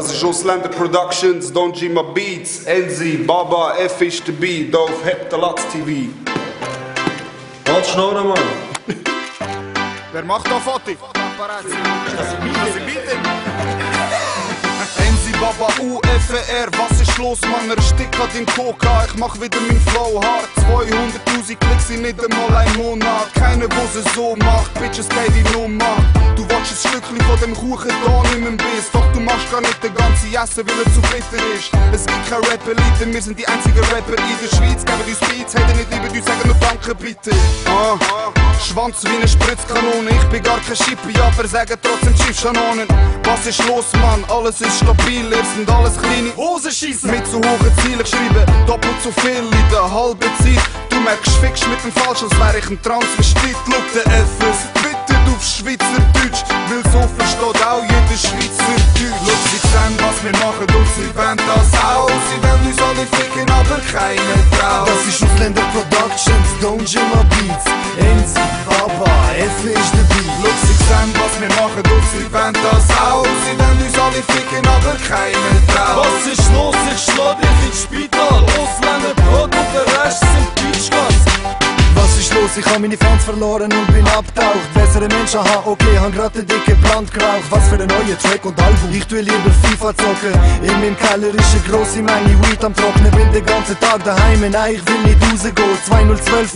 Das ist Ausländer Productions, Don Jima Beats, Enzi, Baba, F ist dabei, da auf Heptalatz TV. Halt Schnorren, Mann! Wer macht da Foto? Paparazzi. Das sind Bitte. Enzi, Baba, UFR, was ist los, Mann? Erstick an dein Coca, ich mach wieder mein Flow hart. 200.000 Klicks sind nicht einmal ein Monat. Keiner, wo sie so macht, Bitches, geh die Nummer. Du willst ein Stückchen von dem Kuchen da nicht mehr Biss. Doch du machst gar nicht den ganzen Essen, weil er zu bitter ist. Es gibt keine Rapper-Elite, wir sind die einzigen Rapper in der Schweiz. Geben uns Beats, hätten nicht lieber, die sagen nur Danke, bitte. Schwanz wie eine Spritzkanone, ich bin gar kein Schippi, aber sagen trotzdem Schiffschanonen. Was ist los, Mann? Alles ist stabil, ihr sind alles kleine Hosenschiessen. Mit zu hohen Zielen geschrieben, doppelt so viel in der halben Zeit. Du merkst, fickst mit dem Falsch, als wär ich ein Transvestit. Look, der FS bittet auf Schweizerdeutsch, weil so versteht auch jeder Schweizerdeutsch. Look, sie sehen, was wir machen und sie wollen das auch. Sie wollen uns alle ficken, aber keine Frau. Das ist Ausländer Productions, Don Jima Beats, Enzi, Baba, F ist dabei. Look, sie sehen, was wir machen und sie wollen das auch. Sie wollen uns alle ficken, aber keine Frau. Was ist los? Ich schlag dich ins Spital. Ausländer Brot und der Rest sind Bitchgas. Was ist los? Ich hab meine Fans verloren und bin abtaucht. Bessere Menschen, aha, okay, han grad den dicken Brand geraucht. Was für ein neuer Track und Album. Ich tue lieber FIFA zocken. In meinem Keller ist eine grosse Menge Weed am Trocknen. Bin den ganzen Tag daheim, nein, ich will nicht rausgehen. 2012,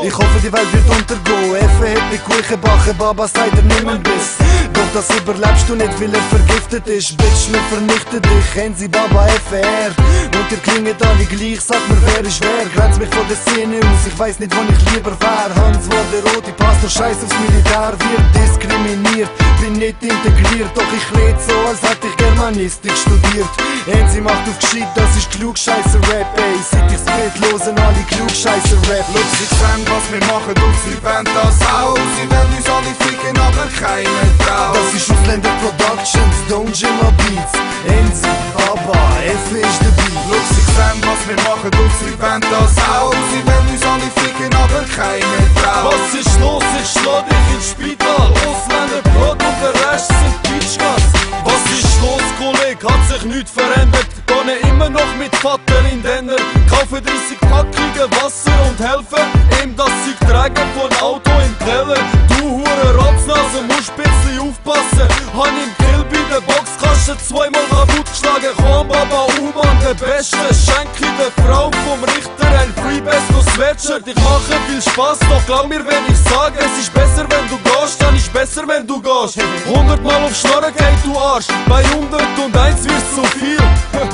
ich hoffe die Welt wird untergehen. Effe hat mit Kuchen backen, Baba sagt er nimm einen Biss. Doch das überlebst du nicht, weil er vergiftet ist. Bitch, wir vernichten dich, Enzi, Baba, FR. Und ihr klingt alle gleich, sag mir wer ist wer. Grenzt mich von der Szene aus, ich weiss nicht, wann ich lieber wär. Hans war der rote Pastor, scheiß aufs Militär. Wird diskriminiert, bin nicht integriert. Doch ich red so, als hätte ich Germanistik studiert. Enzi macht auf gescheit, das ist Klugscheisser-Rap, ey. Seit ich's Bild losen, alle Klugscheisser-Rap. Look, sie sehen, was wir machen und sie wollen das auch. Sie wollen uns alle ficken, aber keine Frau. Das ist Ausländer Productions, Don Jima Beats, Enzi, Baba, F ist dabei. Look, sie sehen, was wir machen und sie wollen das auch. Sie wollen uns alle ficken, aber keine Frau. Was ist los? Ich schlag dich ins Spital. Ausländer Brot und der Rest sind Bitchgas. Was ist los, Kollege? Hat sich nichts verändert. Gehen immer noch mit Vater in Denner. Kaufe 30 Packungen Wasser und helfe ihm, dass sie tragen von Auto im Keller. Du hure Rotznase, musst bisschen aufpassen. Han im Grill bei der Boxkasten zweimal kaputt geschlagen. Komm, Baba, U-Mann, der Beste. Schenke der Frau vom Richter ein Freebesto Sweatshirt. Ich mache viel Spaß, doch glaub mir, wenn ich sage, es ist besser, wenn du gehst, dann ist besser, wenn du gehst. 100 Mal auf Schnorren geht, du Arsch. Bei 101 wird's zu viel.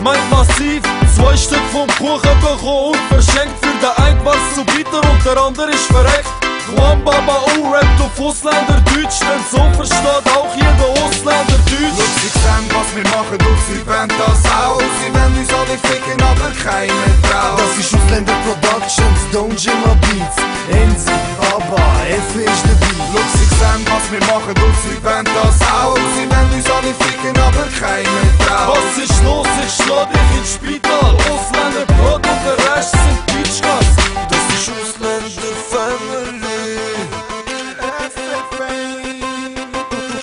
Meint massiv, 2 Stück vom Kuchen bekommen und verschenkt. Für den einen war's zu bitter und der andere ist verreckt. Juan Baba rappt auf Ausländerdeutsch, denn so versteht auch jeder Ausländer Deutsch. Look, sie sehen, was wir machen und sie wollen das auch. Sie wollen uns alle ficken, aber keine Frau. Das ist Ausländer Productions, Don Jima Beats, Enzi, Baba, F ist dabei. Look, sie sehen, was wir machen und sie wollen das auch. Sie wollen uns alle ficken, aber keine Frau. Was ist los? Ich schlag dich ins Spital. Ausländer Brot und der Rest sind Bitchgas. Das ist Ausländer Family.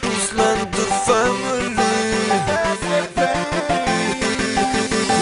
Ausländer Family.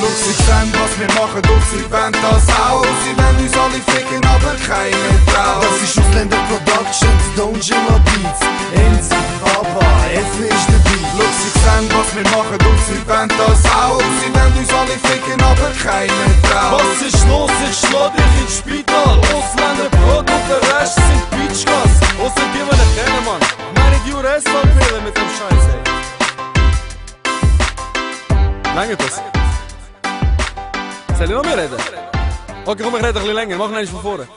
Look, sie sehen, was wir machen und sie wollen das auch. Sie wollen uns alle ficken, aber keine Frau. Das ist Ausländer Productions, Don Jima Beats, Enzi, Baba, F ist dabei. Look, sie sehen, was wir machen und sie wollen das auch. Sie wollen uns alle ficken, aber keine Frau. Was ist los? Ich schlag dich ins Spital. Ausländer Brot und der Rest sind Bitchgas. Ausser die, wir nicht kennen, Mann. Meine die US-Abwählen mit dem Scheiß, ey. Lange das? Soll ich noch mehr reden? Okay, komm, ich rede ein bisschen länger. Mach noch eins von vorne.